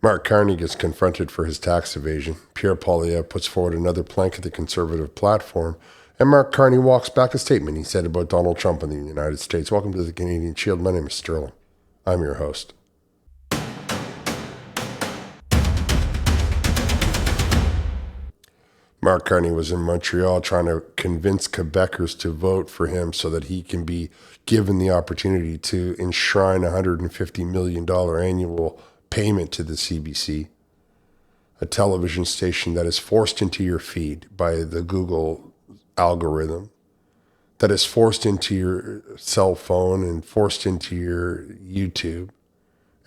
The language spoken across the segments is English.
Mark Carney gets confronted for his tax evasion. Pierre Poilievre puts forward another plank of the conservative platform, and Mark Carney walks back a statement he said about Donald Trump in the United States. Welcome to the Canadian Shield. My name is Sterling. I'm your host. Mark Carney was in Montreal trying to convince Quebecers to vote for him so that he can be given the opportunity to enshrine a $150 million annual payment to the CBC, a television station that is forced into your feed by the Google algorithm, that is forced into your cell phone and forced into your YouTube,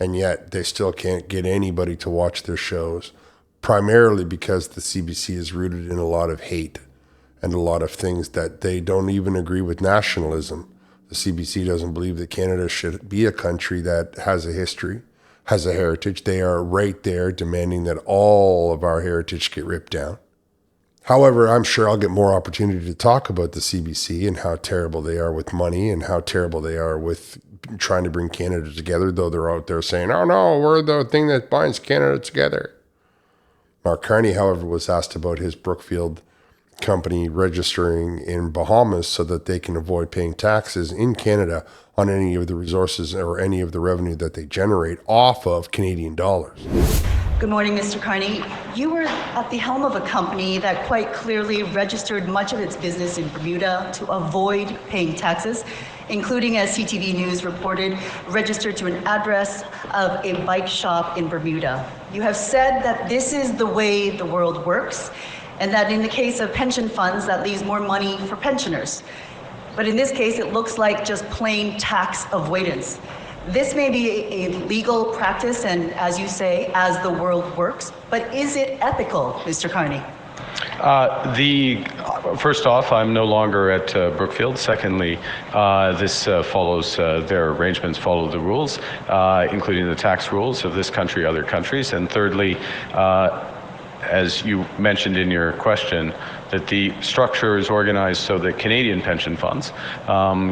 and yet they still can't get anybody to watch their shows, primarily because the CBC is rooted in a lot of hate and a lot of things that they don't even agree with nationalism. The CBC doesn't believe that Canada should be a country that has a history, has a heritage. They are right there demanding that all of our heritage get ripped down. However, I'm sure I'll get more opportunity to talk about the CBC and how terrible they are with money and how terrible they are with trying to bring Canada together, though they're out there saying, oh no, we're the thing that binds Canada together. Mark Carney, however, was asked about his Brookfield company registering in Bahamas so that they can avoid paying taxes in Canada on any of the resources or any of the revenue that they generate off of Canadian dollars. Good morning, Mr. Carney. You were at the helm of a company that quite clearly registered much of its business in Bermuda to avoid paying taxes, including, as CTV News reported, registered to an address of a bike shop in Bermuda. You have said that this is the way the world works, and that in the case of pension funds, that leaves more money for pensioners. But in this case, it looks like just plain tax avoidance. This may be a legal practice, and as you say, as the world works, but is it ethical, Mr. Carney? First off, I'm no longer at Brookfield. Secondly, this follows their arrangements follow the rules, including the tax rules of this country, other countries. And thirdly, as you mentioned in your question, that the structure is organized so that Canadian pension funds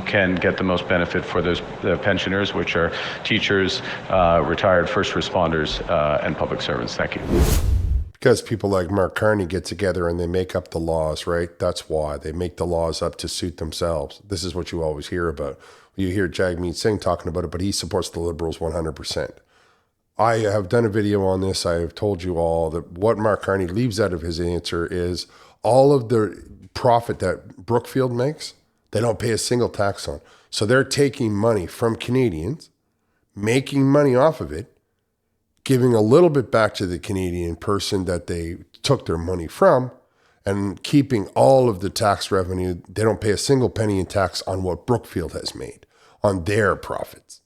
can get the most benefit for those pensioners, which are teachers, retired first responders, and public servants. Thank you. Because people like Mark Carney get together and they make up the laws, right? That's why. They make the laws up to suit themselves. This is what you always hear about. You hear Jagmeet Singh talking about it, but he supports the Liberals 100%. I have done a video on this. I have told you all that what Mark Carney leaves out of his answer is all of the profit that Brookfield makes, they don't pay a single tax on. So they're taking money from Canadians, making money off of it, giving a little bit back to the Canadian person that they took their money from, and keeping all of the tax revenue. They don't pay a single penny in tax on what Brookfield has made, on their profits.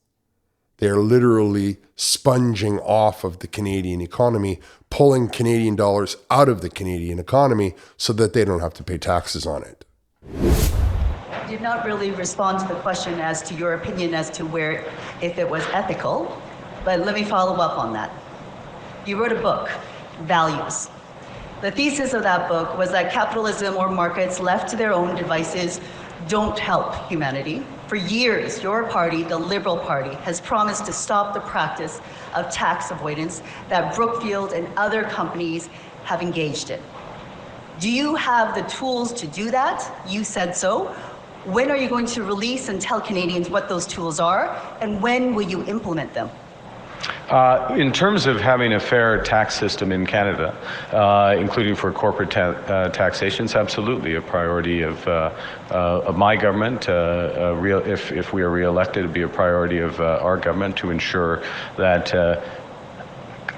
They're literally sponging off of the Canadian economy, pulling Canadian dollars out of the Canadian economy so that they don't have to pay taxes on it. You did not really respond to the question as to your opinion as to where, if it was ethical, but let me follow up on that. You wrote a book, Values. The thesis of that book was that capitalism or markets left to their own devices don't help humanity. For years, your party, the Liberal Party, has promised to stop the practice of tax avoidance that Brookfield and other companies have engaged in. Do you have the tools to do that? You said so. When are you going to release and tell Canadians what those tools are, and when will you implement them? In terms of having a fair tax system in Canada, including for corporate taxation, it's absolutely a priority of my government. If we are re-elected, it'd be a priority of our government to ensure that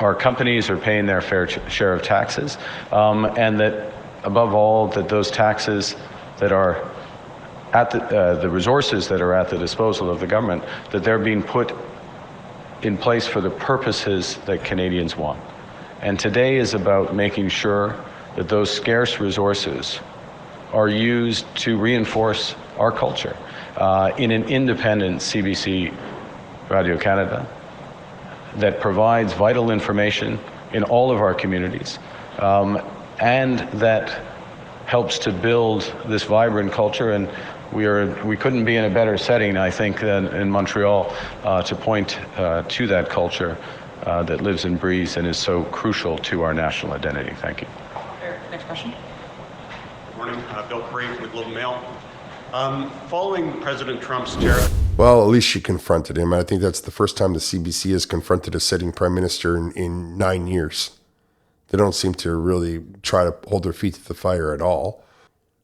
our companies are paying their fair share of taxes, and that, above all, that those taxes that are at the resources that are at the disposal of the government, that they're being put in place for the purposes that Canadians want. And today is about making sure that those scarce resources are used to reinforce our culture in an independent CBC Radio Canada that provides vital information in all of our communities, and that helps to build this vibrant culture. And we couldn't be in a better setting, I think, than in Montreal to point to that culture that lives and breathes and is so crucial to our national identity. Thank you. Next question. Good morning. Bill Curry from the Globe and Mail. Following President Trump's tariff. Well, at least she confronted him. I think that's the first time the CBC has confronted a sitting prime minister in 9 years. They don't seem to really try to hold their feet to the fire at all.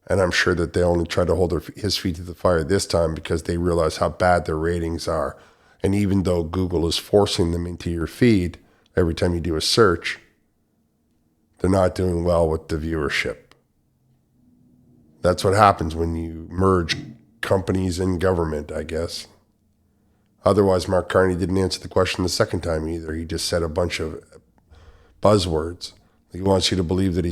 And I'm sure that they only try to hold his feet to the fire this time because they realize how bad their ratings are. And even though Google is forcing them into your feed every time you do a search, they're not doing well with the viewership. That's what happens when you merge companies and government, I guess. Otherwise, Mark Carney didn't answer the question the second time either. He just said a bunch of buzzwords. He wants you to believe that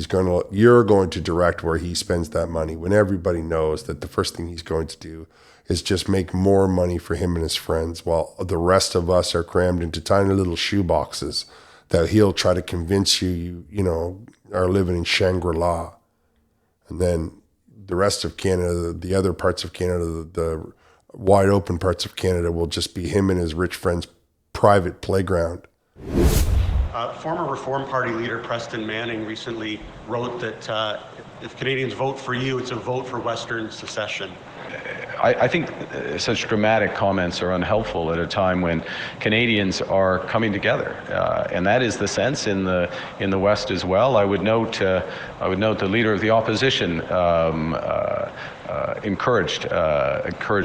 you're going to direct where he spends that money, when everybody knows that the first thing he's going to do is just make more money for him and his friends, while the rest of us are crammed into tiny little shoe boxes that he'll try to convince you are living in Shangri-La. And then the rest of Canada, the other parts of Canada, the wide open parts of Canada will just be him and his rich friend's private playground. Former Reform Party leader Preston Manning recently wrote that if Canadians vote for you, it's a vote for Western secession. I think such dramatic comments are unhelpful at a time when Canadians are coming together, and that is the sense in the West as well. I would note the leader of the opposition encouraged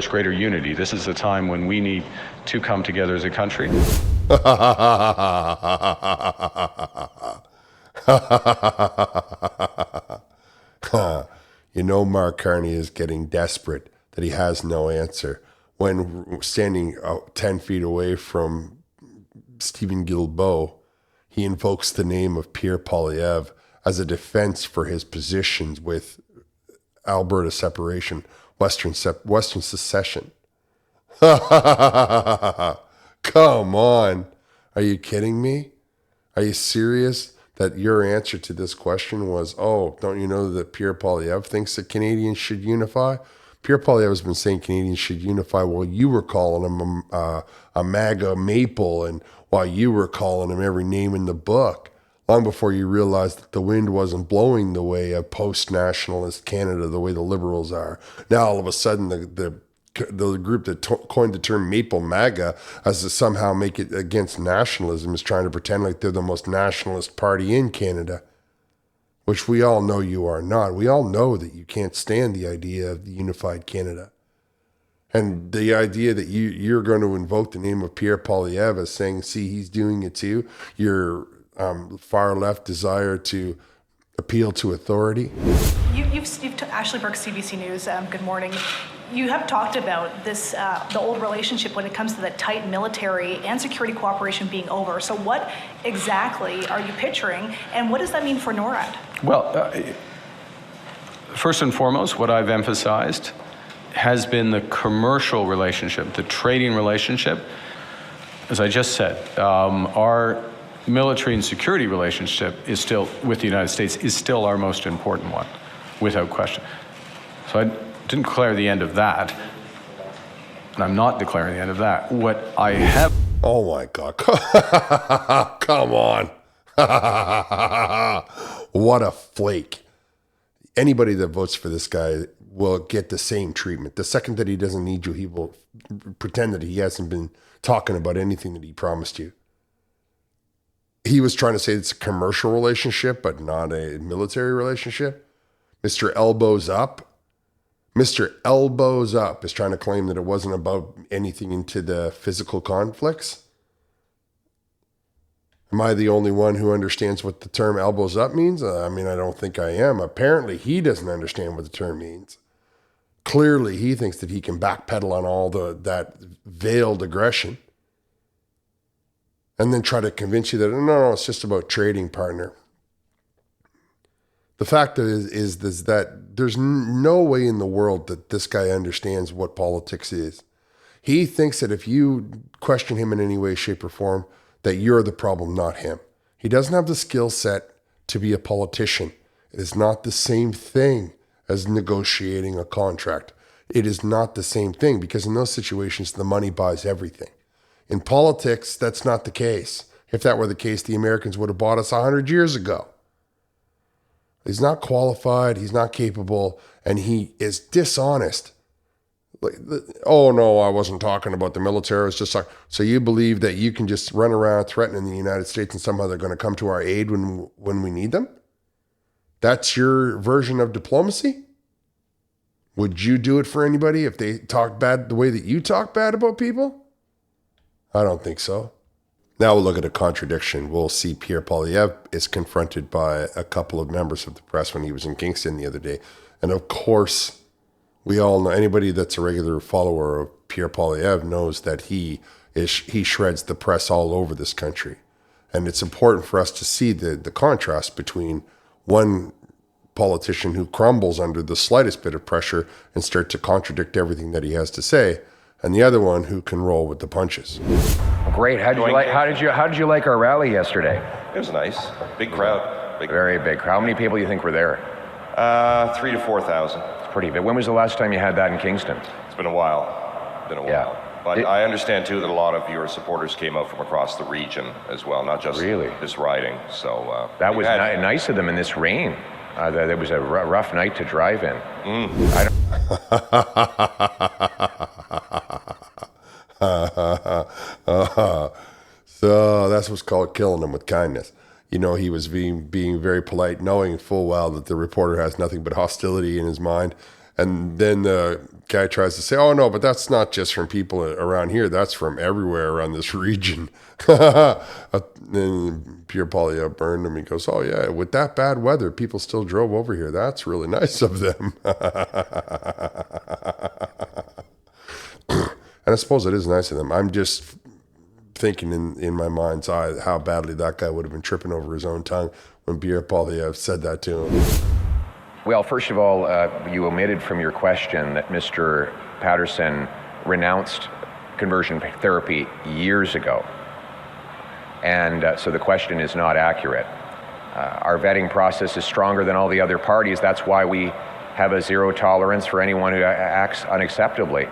greater unity. This is a time when we need to come together as a country. Mark Carney is getting desperate that he has no answer when standing 10 feet away from Stephen Guilbeault, he invokes the name of Pierre Poilievre as a defense for his positions with Alberta separation, Western secession. Come on. Are you kidding me? Are you serious that your answer to this question was, don't you know that Pierre Poilievre thinks that Canadians should unify? Pierre Poilievre has been saying Canadians should unify while you were calling him a MAGA maple and while you were calling him every name in the book, long before you realized that the wind wasn't blowing the way of post-nationalist Canada, the way the Liberals are. Now, all of a sudden, the group that coined the term Maple MAGA as to somehow make it against nationalism is trying to pretend like they're the most nationalist party in Canada, which we all know you are not. We all know that you can't stand the idea of the unified Canada. And the idea that you're going to invoke the name of Pierre Poilievre as saying, see, he's doing it too, your far left desire to appeal to authority. Ashley Burke, CBC News. Good morning. You have talked about this, the old relationship when it comes to the tight military and security cooperation being over. So what exactly are you picturing, and what does that mean for NORAD? Well, first and foremost, what I've emphasized has been the commercial relationship, the trading relationship. As I just said, our military and security relationship is still, with the United States, is still our most important one, without question. So I didn't declare the end of that, and I'm not declaring the end of that. What I have... Oh my God. Come on. What a flake. Anybody that votes for this guy will get the same treatment. The second that he doesn't need you, he will pretend that he hasn't been talking about anything that he promised you. He was trying to say it's a commercial relationship, but not a military relationship. Mr. Elbows Up. Mr. Elbows Up is trying to claim that it wasn't about anything into the physical conflicts. Am I the only one who understands what the term elbows up means? I don't think I am. Apparently, he doesn't understand what the term means. Clearly, he thinks that he can backpedal on all that veiled aggression and then try to convince you that, no, it's just about trading, partner. The fact is that there's no way in the world that this guy understands what politics is. He thinks that if you question him in any way, shape, or form, that you're the problem, not him. He doesn't have the skill set to be a politician. It is not the same thing as negotiating a contract. It is not the same thing because in those situations, the money buys everything. In politics, that's not the case. If that were the case, the Americans would have bought us 100 years ago. He's not qualified, he's not capable, and he is dishonest. Like, oh no, I wasn't talking about the military. It's just like, so you believe that you can just run around threatening the United States and somehow they're going to come to our aid when we need them? That's your version of diplomacy? Would you do it for anybody if they talk bad the way that you talk bad about people? I don't think so. Now we'll look at a contradiction. We'll see Pierre Poilievre is confronted by a couple of members of the press when he was in Kingston the other day. And of course, we all know, anybody that's a regular follower of Pierre Poilievre knows that he shreds the press all over this country. And it's important for us to see the contrast between one politician who crumbles under the slightest bit of pressure and start to contradict everything that he has to say, and the other one who can roll with the punches. Great. How did you like our rally yesterday? It was nice. Big crowd. Very big crowd. How many people do you think were there? 3,000 to 4,000. It's pretty big. When was the last time you had that in Kingston? It's been a while. But I understand too that a lot of your supporters came out from across the region as well, not just this riding. So that was nice of them in this rain. It was a rough night to drive in. So that's what's called killing him with kindness. You know, he was being very polite, knowing full well that the reporter has nothing but hostility in his mind. And then the guy tries to say, oh, no, but that's not just from people around here. That's from everywhere around this region. Then Pierre Poilievre burned him. He goes, oh, yeah, with that bad weather, people still drove over here. That's really nice of them. And I suppose it is nice of them. I'm just thinking in my mind's eye how badly that guy would have been tripping over his own tongue when Pierre Poilievre said that to him. Well, first of all, you omitted from your question that Mr. Patterson renounced conversion therapy years ago. And so the question is not accurate. Our vetting process is stronger than all the other parties. That's why we have a zero tolerance for anyone who acts unacceptably.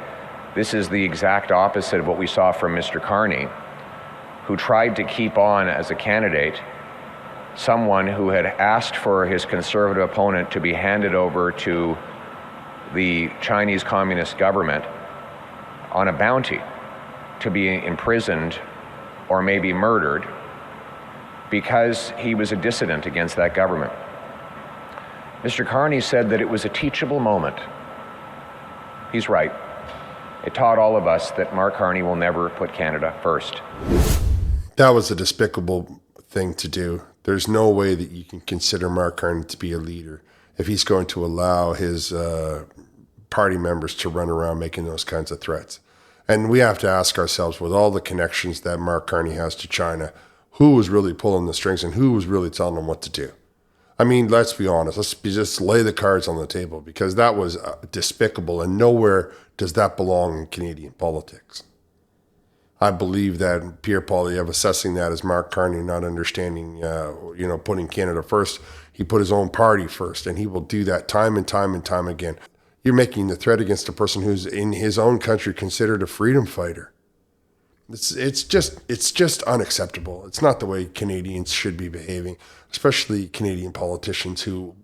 This is the exact opposite of what we saw from Mr. Carney, who tried to keep on as a candidate someone who had asked for his conservative opponent to be handed over to the Chinese Communist government on a bounty to be imprisoned or maybe murdered because he was a dissident against that government. Mr. Carney said that it was a teachable moment. He's right. It taught all of us that Mark Carney will never put Canada first. That was a despicable thing to do. There's no way that you can consider Mark Carney to be a leader if he's going to allow his party members to run around making those kinds of threats. And we have to ask ourselves, with all the connections that Mark Carney has to China, who was really pulling the strings and who was really telling him what to do? I mean, let's be honest. Let's just lay the cards on the table, because that was despicable, and nowhere does that belong in Canadian politics. I believe that Pierre Poilievre, assessing that as Mark Carney not understanding, putting Canada first, he put his own party first, and he will do that time and time and time again. You're making the threat against a person who's in his own country considered a freedom fighter. It's just unacceptable. It's not the way Canadians should be behaving, especially Canadian politicians who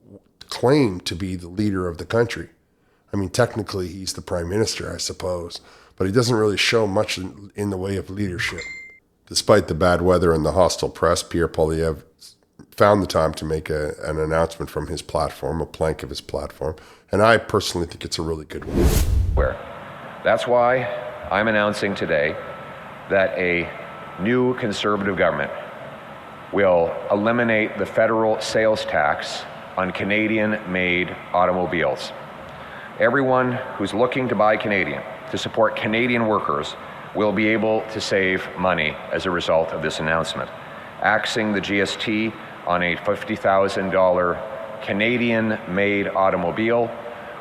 claim to be the leader of the country. I mean, technically, he's the prime minister, I suppose, but he doesn't really show much in the way of leadership. Despite the bad weather and the hostile press, Pierre Poilievre found the time to make an announcement from his platform, a plank of his platform, and I personally think it's a really good one. That's why I'm announcing today that a new Conservative government will eliminate the federal sales tax on Canadian-made automobiles. Everyone who's looking to buy Canadian, to support Canadian workers, will be able to save money as a result of this announcement. Axing the GST on a $50,000 Canadian-made automobile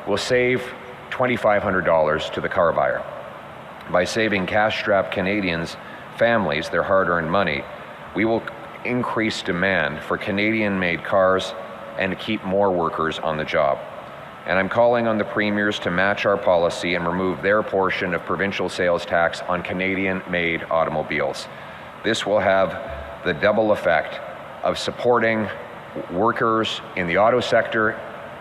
will save $2,500 to the car buyer. By saving cash-strapped Canadians' families their hard-earned money, we will increase demand for Canadian-made cars and keep more workers on the job. And I'm calling on the premiers to match our policy and remove their portion of provincial sales tax on Canadian-made automobiles. This will have the double effect of supporting workers in the auto sector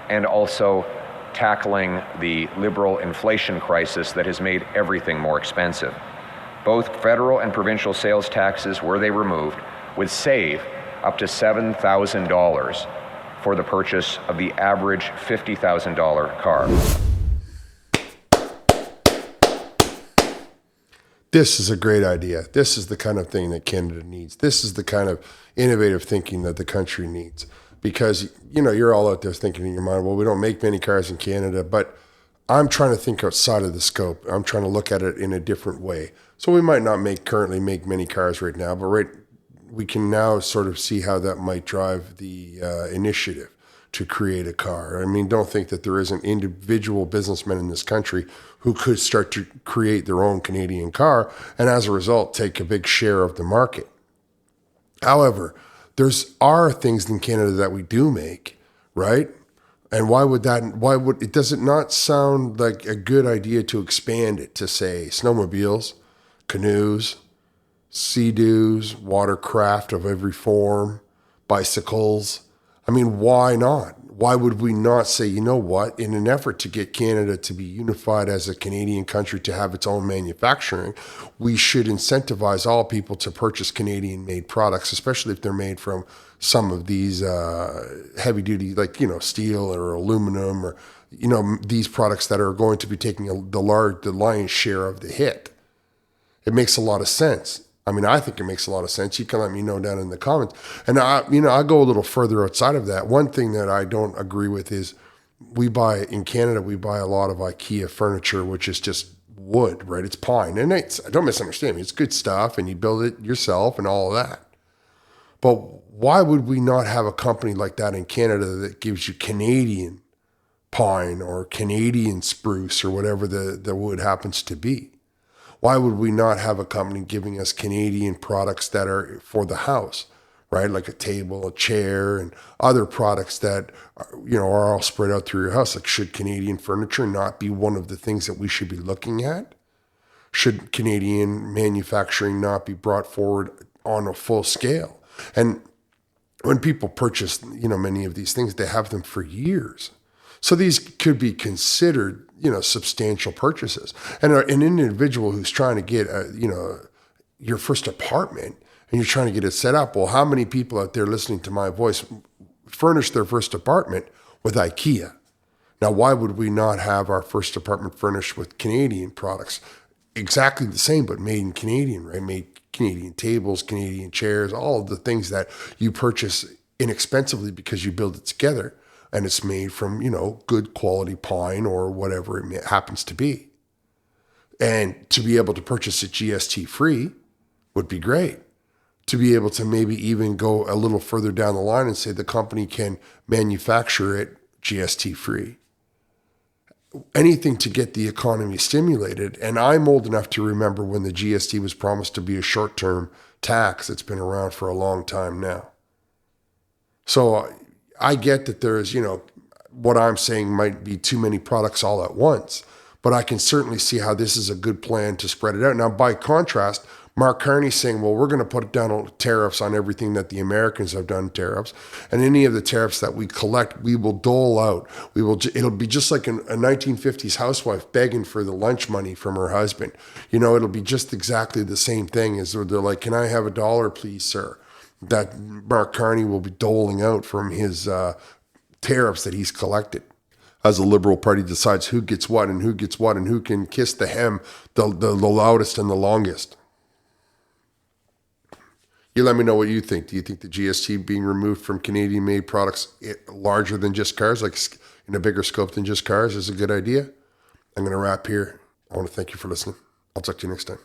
and also tackling the liberal inflation crisis that has made everything more expensive. Both federal and provincial sales taxes, were they removed, would save up to $7,000 for the purchase of the average $50,000 car. This is a great idea. This is the kind of thing that Canada needs. This is the kind of innovative thinking that the country needs. Because, you know, you're all out there thinking in your mind, well, we don't make many cars in Canada, but I'm trying to think outside of the scope. I'm trying to look at it in a different way. So we might not currently make many cars right now, but we can now sort of see how that might drive the initiative to create a car. I mean, don't think that there isn't individual businessmen in this country who could start to create their own Canadian car and as a result take a big share of the market. However, are things in Canada that we do make, right? And does it not sound like a good idea to expand it to say snowmobiles, canoes, sea-doos, watercraft of every form, bicycles? I mean, why not? Why would we not say, you know what, in an effort to get Canada to be unified as a Canadian country to have its own manufacturing, we should incentivize all people to purchase Canadian-made products, especially if they're made from some of these heavy-duty, like, you know, steel or aluminum or, you know, these products that are going to be taking the lion's share of the hit. It makes a lot of sense. I mean, I think it makes a lot of sense. You can let me know down in the comments. And I go a little further outside of that. One thing that I don't agree with is in Canada, we buy a lot of IKEA furniture, which is just wood, right? It's pine. And don't misunderstand me. It's good stuff and you build it yourself and all of that. But why would we not have a company like that in Canada that gives you Canadian pine or Canadian spruce or whatever the wood happens to be? Why would we not have a company giving us Canadian products that are for the house, right? Like a table, a chair, and other products that, you know, are all spread out through your house. Like, should Canadian furniture not be one of the things that we should be looking at? Should Canadian manufacturing not be brought forward on a full scale? And when people purchase, you know, many of these things, they have them for years. So these could be considered, you know, substantial purchases. And an individual who's trying to get, your first apartment and you're trying to get it set up, well, how many people out there listening to my voice furnish their first apartment with IKEA? Now, why would we not have our first apartment furnished with Canadian products? Exactly the same, but made in Canadian, right? Made Canadian tables, Canadian chairs, all of the things that you purchase inexpensively because you build it together. And it's made from, you know, good quality pine or whatever it happens to be. And to be able to purchase it GST free would be great. To be able to maybe even go a little further down the line and say the company can manufacture it GST free. Anything to get the economy stimulated. And I'm old enough to remember when the GST was promised to be a short-term tax. It's been around for a long time now. So I get that there's, you know, what I'm saying might be too many products all at once, but I can certainly see how this is a good plan to spread it out. Now, by contrast, Mark Carney's saying, well, we're going to put down tariffs on everything that the Americans have done tariffs, and any of the tariffs that we collect, we will dole out. It'll be just like a 1950s housewife begging for the lunch money from her husband. You know, it'll be just exactly the same thing as they're like, can I have $1, please, sir? That Mark Carney will be doling out from his tariffs that he's collected. As the Liberal Party decides who gets what and who can kiss the hem the loudest and the longest. You let me know what you think. Do you think the GST being removed from Canadian-made products larger than just cars, like in a bigger scope than just cars, is a good idea? I'm going to wrap here. I want to thank you for listening. I'll talk to you next time.